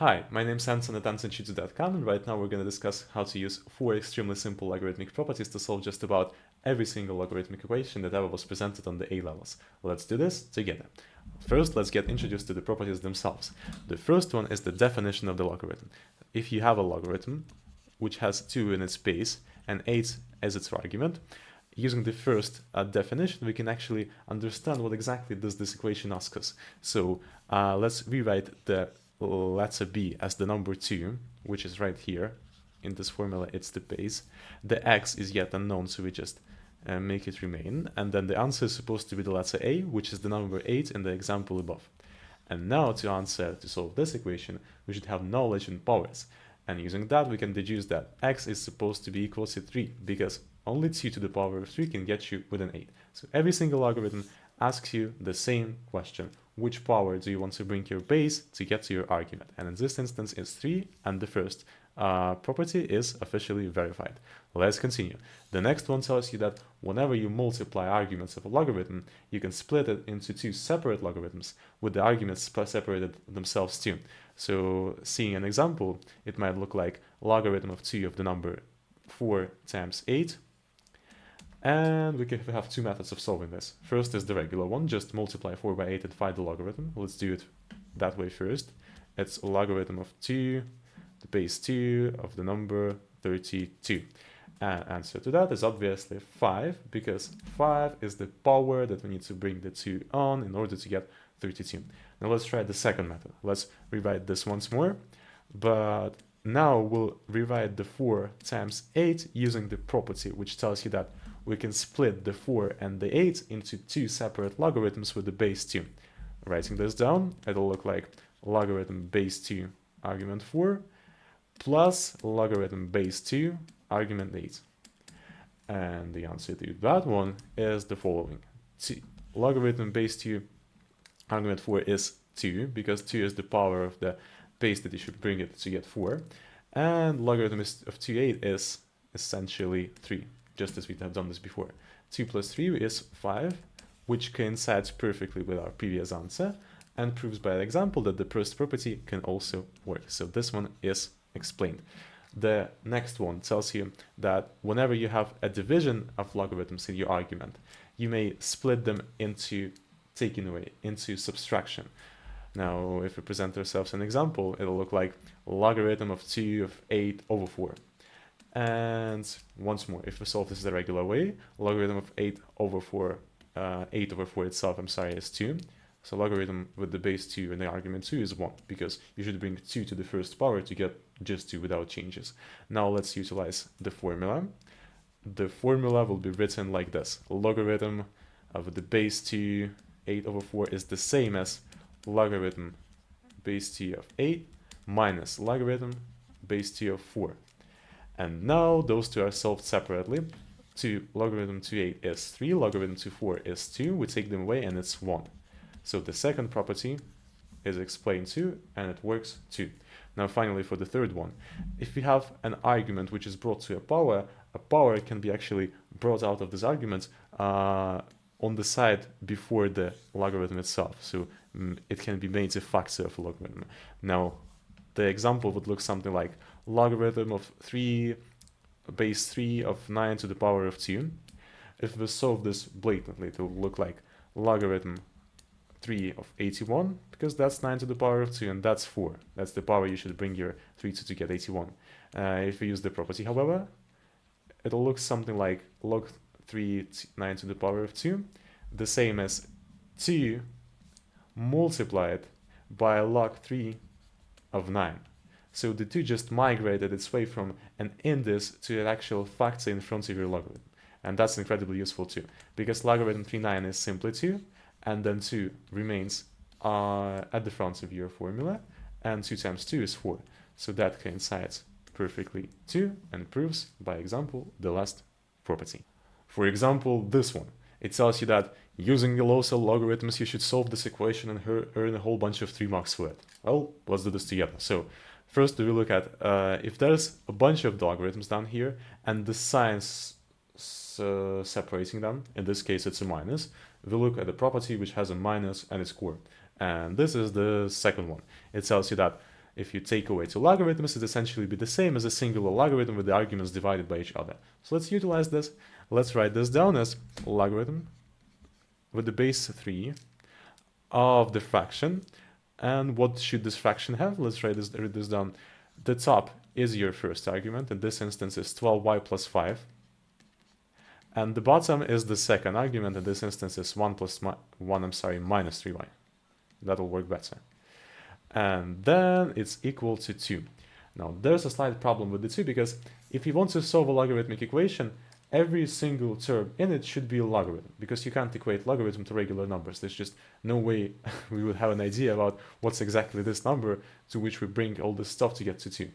Hi, my name's Anton at AntonTutor.com, and right now we're going to discuss how to use 4 extremely simple logarithmic properties to solve just about every single logarithmic equation that ever was presented on the A levels. Let's do this together. First, let's get introduced to the properties themselves. The first one is the definition of the logarithm. If you have a logarithm which has 2 in its base and 8 as its argument, using the first definition, we can actually understand what exactly does this equation ask us. So let's rewrite the letter b as the number 2, which is right here. In this formula, it's the base. The x is yet unknown, so we just make it remain. And then the answer is supposed to be the letter a, which is the number 8 in the example above. And now to solve this equation, we should have knowledge in powers. And using that, we can deduce that x is supposed to be equal to 3, because only 2 to the power of 3 can get you within 8. So every single logarithm asks you the same question. Which power do you want to bring your base to get to your argument? And in this instance, it's 3, and the first property is officially verified. Let's continue. The next one tells you that whenever you multiply arguments of a logarithm, you can split it into 2 separate logarithms with the arguments separated themselves too. So seeing an example, it might look like logarithm of 2 of the number 4 times 8. And we have 2 methods of solving this. First is the regular one, just multiply 4 by 8 and find the logarithm. Let's do it that way first. It's a logarithm of 2, the base 2 of the number 32. And answer to that is obviously 5, because 5 is the power that we need to bring the 2 on in order to get 32. Now let's try the second method. Let's rewrite this once more, but now we'll rewrite the 4 times 8 using the property which tells you that we can split the 4 and the 8 into 2 separate logarithms with the base 2. Writing this down, it'll look like logarithm base 2 argument 4 plus logarithm base 2 argument 8. And the answer to that one is the following. Logarithm base 2 argument 4 is 2, because 2 is the power of the base that you should bring it to get 4. And logarithm of 2/8 is essentially 3. Just as we have done this before. 2 plus 3 is 5, which coincides perfectly with our previous answer and proves by an example that the first property can also work. So this one is explained. The next one tells you that whenever you have a division of logarithms in your argument, you may split them into subtraction. Now, if we present ourselves an example, it'll look like logarithm of 2 of 8 over 4. And once more, if we solve this the regular way, logarithm of 8 over 4 itself, is 2. So logarithm with the base 2 and the argument 2 is 1, because you should bring 2 to the first power to get just 2 without changes. Now let's utilize the formula. The formula will be written like this. Logarithm of the base 2, 8 over 4 is the same as logarithm base 2 of 8 minus logarithm base 2 of 4. And now those two are solved separately. Logarithm 2/8 is 3, logarithm 2/4 is 2. We take them away and it's 1. So the second property is explained too, and it works too. Now finally, for the third one, if we have an argument which is brought to a power can be actually brought out of this argument on the side before the logarithm itself. So it can be made a factor of a logarithm. Now the example would look something like logarithm of 3 base 3 of 9 to the power of 2. If we solve this blatantly, it will look like logarithm 3 of 81, because that's 9 to the power of 2, and that's 4. That's the power you should bring your 3 to get 81. If we use the property, however, it'll look something like log 3 9 to the power of 2, the same as 2 multiplied by log 3 of 9. So the 2 just migrated its way from an index to an actual factor in front of your logarithm. And that's incredibly useful too, because logarithm 3/9 is simply 2, and then 2 remains at the front of your formula, and 2 times 2 is 4. So that coincides perfectly too, and proves, by example, the last property. For example, this one. It tells you that using the low-cell logarithms, you should solve this equation and earn a whole bunch of 3 marks for it. Well, let's do this together. So first, we look at if there's a bunch of logarithms down here and the signs separating them, in this case it's a minus, we look at the property which has a minus and its core. And this is the second one. It tells you that if you take away two logarithms, it essentially be the same as a singular logarithm with the arguments divided by each other. So let's utilize this. Let's write this down as logarithm with the base 3 of the fraction. And what should this fraction have? Let's write this down. The top is your first argument. In this instance is 12y plus 5. And the bottom is the second argument. In this instance is minus 3y. That'll work better. And then it's equal to 2. Now, there's a slight problem with the 2 because if you want to solve a logarithmic equation, every single term in it should be a logarithm, because you can't equate logarithm to regular numbers. There's just no way we would have an idea about what's exactly this number to which we bring all this stuff to get to 2.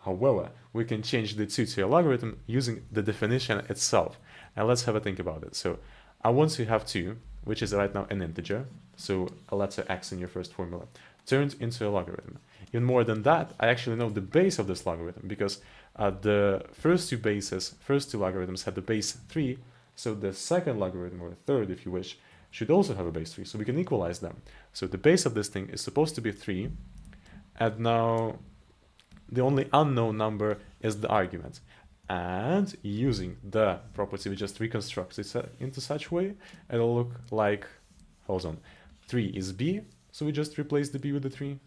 However, we can change the 2 to a logarithm using the definition itself. And let's have a think about it. So I want to have 2, which is right now an integer, so a letter x in your first formula, turned into a logarithm. Even more than that, I actually know the base of this logarithm, because the first two logarithms had the base 3, so the second logarithm, or the third if you wish, should also have a base 3, so we can equalize them. So the base of this thing is supposed to be 3, and now the only unknown number is the argument. And using the property we just reconstructed into such way, it'll look like, 3 is b, so we just replace the b with the 3.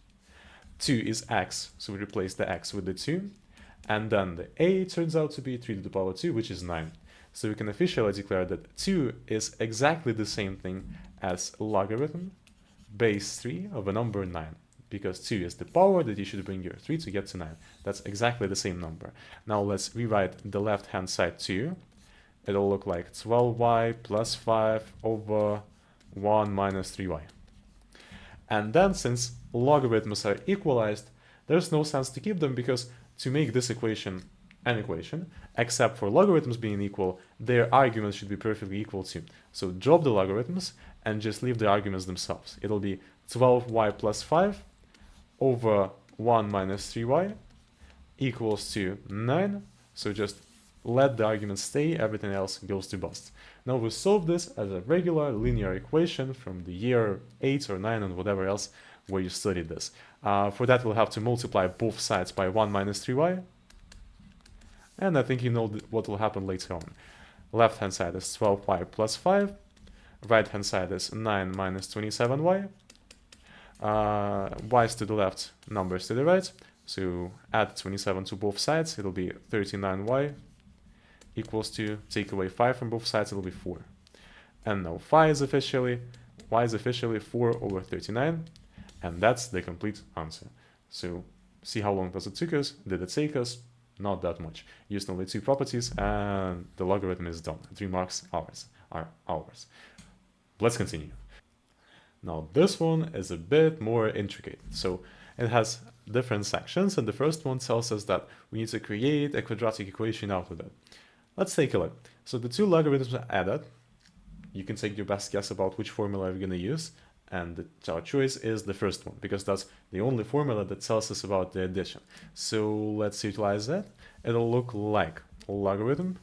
2 is x, so we replace the x with the 2. And then the a turns out to be 3 to the power 2, which is 9. So we can officially declare that 2 is exactly the same thing as logarithm base 3 of a number 9. Because 2 is the power that you should bring your 3 to get to 9. That's exactly the same number. Now let's rewrite the left-hand side too. It'll look like 12y plus 5 over 1 minus 3y. And then, since logarithms are equalized, there's no sense to keep them, because to make this equation an equation, except for logarithms being equal, their arguments should be perfectly equal too. So drop the logarithms and just leave the arguments themselves. It'll be 12y plus 5 over 1 minus 3y equals to 9. So just let the arguments stay, everything else goes to bust. Now we solve this as a regular linear equation from the year 8 or 9 and whatever else where you studied this. For that we'll have to multiply both sides by 1 minus 3y. And I think you know what will happen later on. Left hand side is 12y plus 5. Right hand side is 9 minus 27y. Y's to the left, numbers to the right. So add 27 to both sides, it'll be 39y equals to, take away 5 from both sides, it'll be 4. And now y is officially 4 over 39, and that's the complete answer. So see how long does it take us? Did it take us? Not that much. Used only 2 properties, and the logarithm is done. 3 marks are ours. Let's continue. Now this one is a bit more intricate. So it has different sections, and the first one tells us that we need to create a quadratic equation out of it. Let's take a look. So the 2 logarithms are added. You can take your best guess about which formula we're going to use, and our choice is the first one, because that's the only formula that tells us about the addition. So let's utilize that. It'll look like logarithm,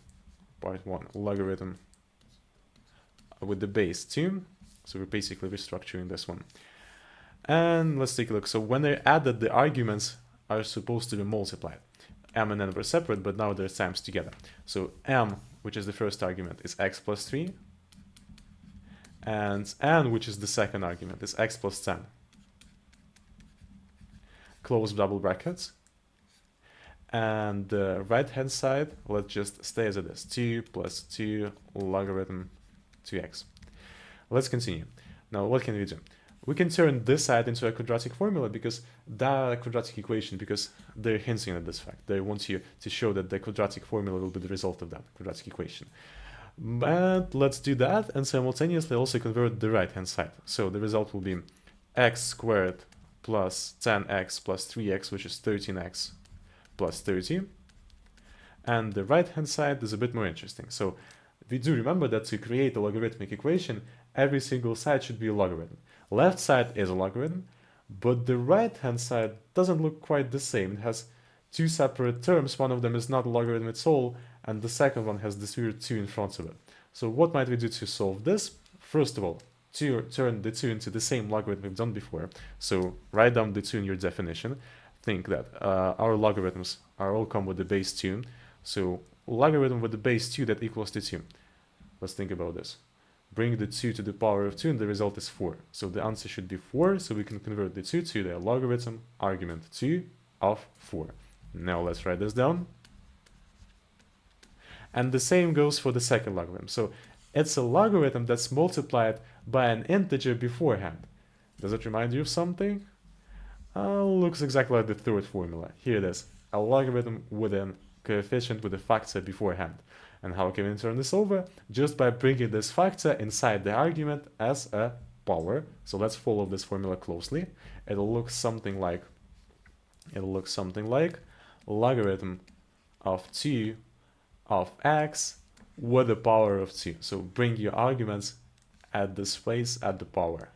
part 1, logarithm with the base 2. So we're basically restructuring this one. And let's take a look. So when they're added, the arguments are supposed to be multiplied. M and n were separate, but now they're times together. So m, which is the first argument, is x plus 3. And n, which is the second argument, is x plus 10. Close double brackets. And the right-hand side, let's just stay as it is. 2 plus 2 logarithm 2x. Let's continue. Now, what can we do? We can turn this side into a quadratic formula, because that quadratic equation, because they're hinting at this fact. They want you to show that the quadratic formula will be the result of that quadratic equation. But let's do that and simultaneously also convert the right-hand side. So the result will be x squared plus 10x plus 3x, which is 13x plus 30. And the right-hand side is a bit more interesting. So we do remember that to create a logarithmic equation, every single side should be a logarithm. Left side is a logarithm, but the right-hand side doesn't look quite the same. It has 2 separate terms. One of them is not a logarithm at all, and the second one has this weird 2 in front of it. So what might we do to solve this? First of all, turn the 2 into the same logarithm we've done before. So write down the 2 in your definition. think that our logarithms are all come with the base 2. So logarithm with the base 2 that equals to 2. Let's think about this. Bring the 2 to the power of 2 and the result is 4. So the answer should be 4, so we can convert the 2 to the logarithm argument 2 of 4. Now let's write this down. And the same goes for the second logarithm. So it's a logarithm that's multiplied by an integer beforehand. Does it remind you of something? Looks exactly like the third formula. Here it is. A logarithm with a coefficient with a factor beforehand. And how can we turn this over? Just by bringing this factor inside the argument as a power. So let's follow this formula closely. It'll look something like logarithm of 2 of x with the power of 2. So bring your arguments at this place at the power.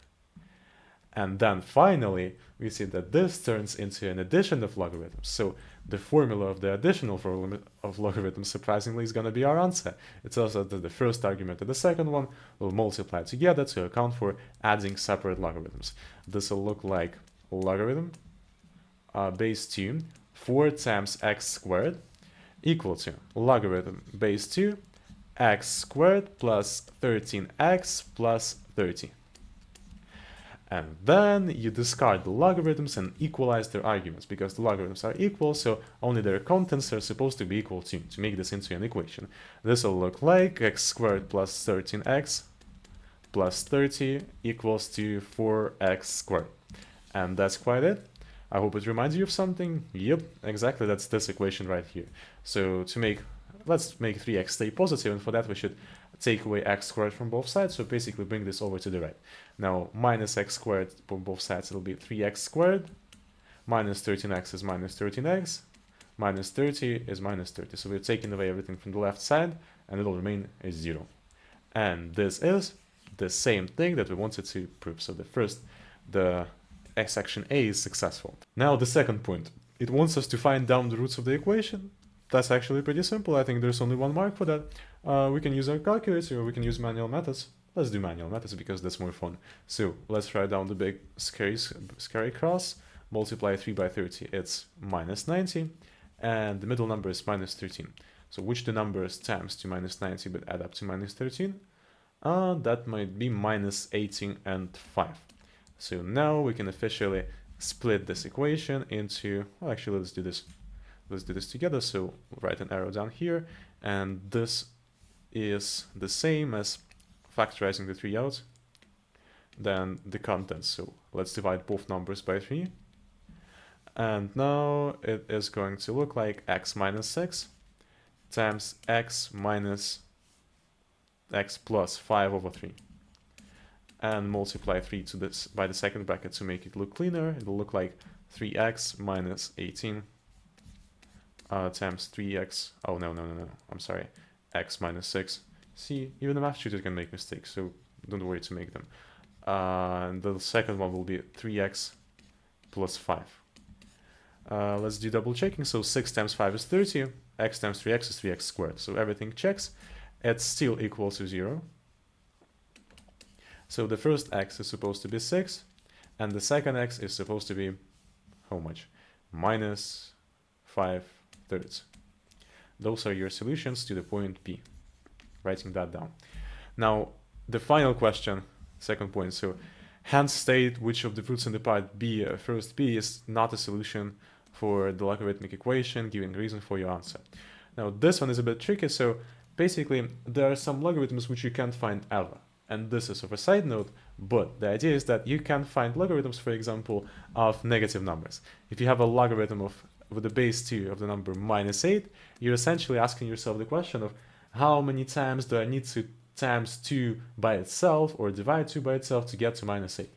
And then finally, we see that this turns into an addition of logarithms. So the formula of the addition of logarithms, surprisingly, is going to be our answer. It tells us that the first argument and the second one will multiply together to account for adding separate logarithms. This will look like logarithm base 2 4 times x squared equal to logarithm base 2 x squared plus 13x plus 30. And then you discard the logarithms and equalize their arguments, because the logarithms are equal, so only their contents are supposed to be equal to make this into an equation. This will look like x squared plus 13x plus 30 equals to 4x squared. And that's quite it. I hope it reminds you of something. Yep, exactly, that's this equation right here. So let's make 3x stay positive, and for that we should take away x squared from both sides, so basically bring this over to the right. Now minus x squared from both sides, it'll be 3x squared, minus 13x is minus 13x, minus 30 is minus 30. So we're taking away everything from the left side, and it'll remain a 0. And this is the same thing that we wanted to prove. So the section A is successful. Now the second point, it wants us to find down the roots of the equation. That's actually pretty simple. I think there's only one mark for that. We can use our calculator, or we can use manual methods. Let's do manual methods because that's more fun. So let's write down the big scary cross. Multiply 3 by 30, it's minus 90. And the middle number is minus 13. So which the numbers times to minus 90 but add up to minus 13? That might be minus 18 and 5. So now we can officially split this equation into, well, actually let's do this. Let's do this together. So write an arrow down here, and this is the same as factorizing the 3 out, then the contents. So let's divide both numbers by 3. And now it is going to look like x minus 6 times x minus x plus 5 over 3. And multiply 3 to this by the second bracket to make it look cleaner. It'll look like 3x minus 18 times 3x, oh no, I'm sorry, x minus 6. See, even a math tutor can make mistakes, so don't worry to make them. And the second one will be 3x plus 5. Let's do double checking. So 6 times 5 is 30, x times 3x is 3x squared. So everything checks. It's still equal to 0. So the first x is supposed to be 6, and the second x is supposed to be how much? Minus 5/3. Those are your solutions to the point P. Writing that down. Now, the final question, second point. So, hence state which of the roots in the part B, first B, is not a solution for the logarithmic equation, giving reason for your answer. Now, this one is a bit tricky. So, basically, there are some logarithms which you can't find ever. And this is of a side note, but the idea is that you can find logarithms, for example, of negative numbers. If you have a logarithm with the base 2 of the number minus 8, you're essentially asking yourself the question of how many times do I need to times 2 by itself or divide 2 by itself to get to minus 8.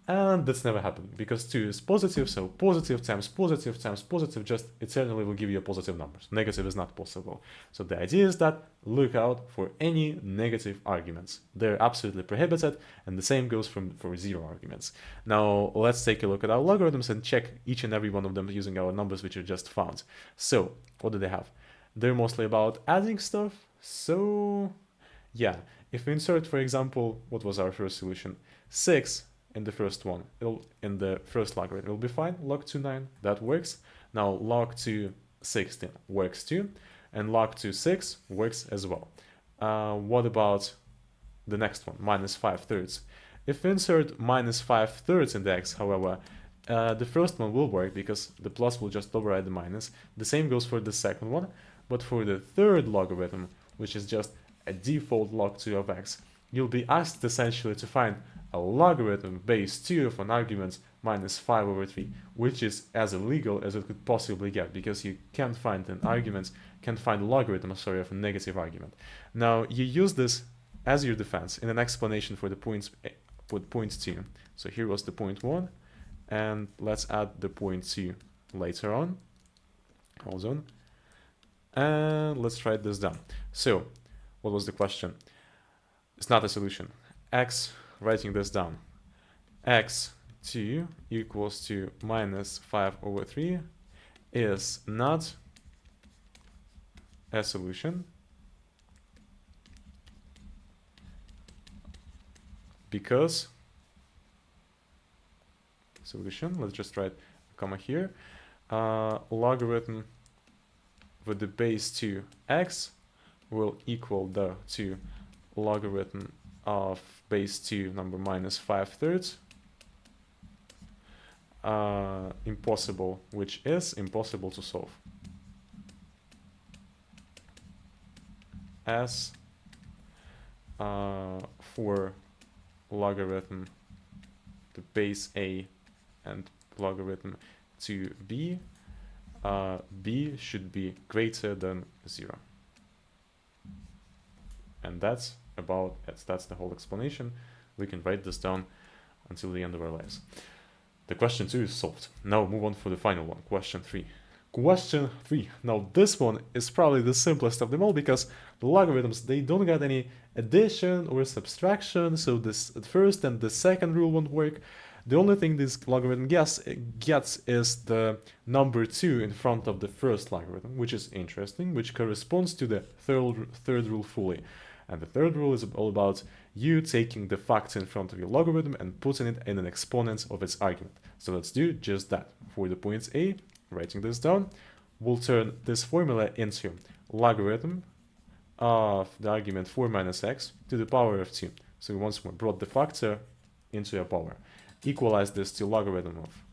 And that's never happened because 2 is positive, so positive times positive just eternally will give you positive numbers. Negative is not possible. So the idea is that look out for any negative arguments. They're absolutely prohibited, and the same goes for zero arguments. Now let's take a look at our logarithms and check each and every one of them using our numbers which we just found. So what do they have? They're mostly about adding stuff. So yeah, if we insert, for example, what was our first solution? 6 in the first one, in the first logarithm, it'll be fine. Log 2 9, that works. Now log 2 16 works too, and log 2 6 works as well. What about the next one, minus 5/3? If we insert minus 5/3 in the x, however, the first one will work because the plus will just override the minus. The same goes for the second one, but for the third logarithm, which is just a default log 2 of x, you'll be asked essentially to find a logarithm base 2 of an argument minus 5/3, which is as illegal as it could possibly get, because you can't find an argument, can't find a logarithm, sorry, of a negative argument. Now, you use this as your defense in an explanation for the points, with point 2. So here was the point 1, and let's add the point 2 later on. Hold on. And let's write this down. So, what was the question? It's not a solution. X, writing this down, x2 equals to minus 5/3 is not a solution because solution, let's just write a comma here, logarithm with the base 2 x will equal to logarithm of base 2 number minus 5/3, impossible, which is impossible to solve, as for logarithm to base a and logarithm to b, b should be greater than 0. And that's about it. That's the whole explanation. We can write this down until the end of our lives. The question 2 is solved. Now move on for the final one, question 3. Question 3. Now this one is probably the simplest of them all, because the logarithms, they don't get any addition or subtraction, so this first and the second rule won't work. The only thing this logarithm gets is the number 2 in front of the first logarithm, which is interesting, which corresponds to the third rule fully. And the third rule is all about you taking the factor in front of your logarithm and putting it in an exponent of its argument. So let's do just that. For the point a, writing this down, we'll turn this formula into logarithm of the argument 4 minus x to the power of 2. So we once more brought the factor into a power. Equalize this to logarithm of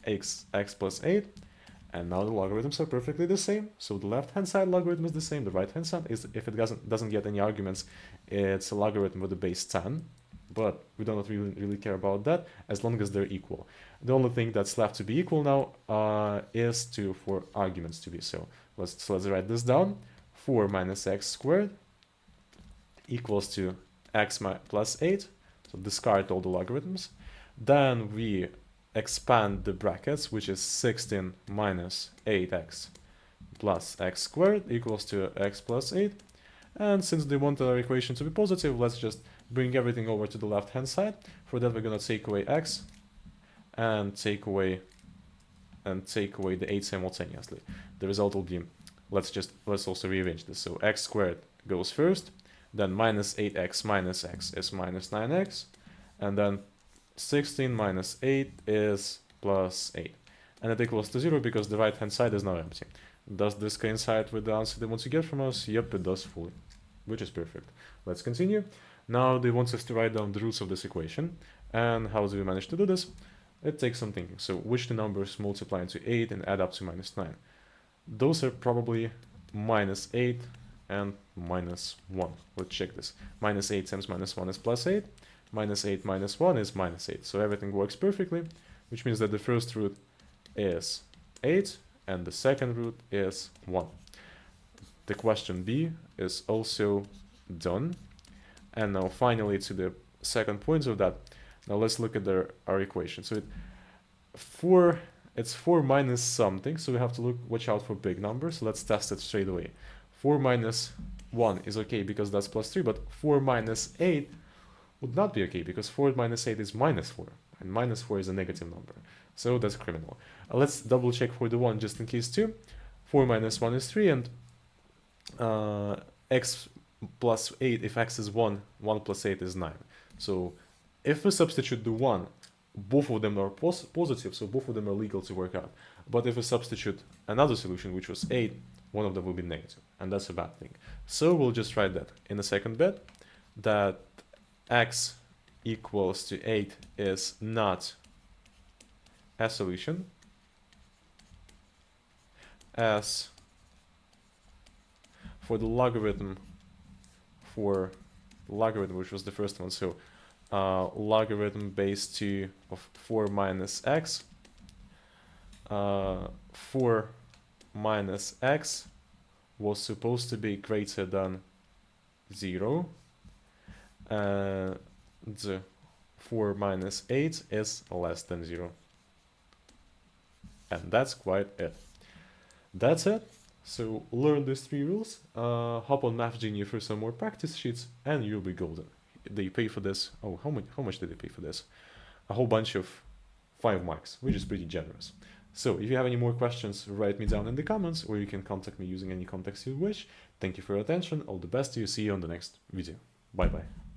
x plus 8, and now the logarithms are perfectly the same. So the left-hand side logarithm is the same. The right-hand side is, if it doesn't get any arguments, it's a logarithm with the base 10. But we don't really care about that as long as they're equal. The only thing that's left to be equal now is for arguments to be so. Let's write this down. 4 minus x squared equals to x plus 8. So discard all the logarithms. Then we expand the brackets, which is 16 minus 8x plus x squared equals to x plus 8. And since they want our equation to be positive, let's just bring everything over to the left hand side. For that, we're going to take away x and take away the 8 simultaneously. The result will be, let's also rearrange this. So x squared goes first, then minus 8x minus x is minus 9x, and then 16 minus 8 is plus 8. And it equals to 0 because the right hand side is now empty. Does this coincide with the answer they want to get from us? Yep, it does fully, which is perfect. Let's continue. Now they want us to write down the roots of this equation. And how do we manage to do this? It takes some thinking. So which two numbers multiply into 8 and add up to minus 9? Those are probably minus 8 and minus 1. Let's check this. Minus 8 times minus 1 is plus 8. Minus 8 minus 1 is minus 8. So everything works perfectly, which means that the first root is 8 and the second root is 1. The question B is also done. And now finally to the second point of that. Now let's look at our equation. So it's 4 minus something, so we have to watch out for big numbers. So let's test it straight away. 4 minus 1 is okay because that's plus 3, but 4 minus 8 would not be okay because 4 minus 8 is minus 4, and minus 4 is a negative number. So that's criminal. Let's double check for the 1 just in case too. 4 minus 1 is 3, and x plus 8, if x is 1, 1 plus 8 is 9. So If we substitute the 1, both of them are positive, so both of them are legal to work out. But if we substitute another solution, which was 8, one of them will be negative, and that's a bad thing. So we'll just write that in the second bit, that x equals to 8 is not a solution, as for the logarithm, which was the first one, so logarithm base 2 of 4 minus x, 4 minus x was supposed to be greater than 0, and 4 minus 8 is less than 0. And that's quite it. That's it. So learn these 3 rules, hop on Math Genie for some more practice sheets, and you'll be golden. They pay for this. Oh, how much did they pay for this? A whole bunch of 5 marks, which is pretty generous. So if you have any more questions, write me down in the comments, or you can contact me using any contacts you wish. Thank you for your attention. All the best to you. See you on the next video. Bye bye.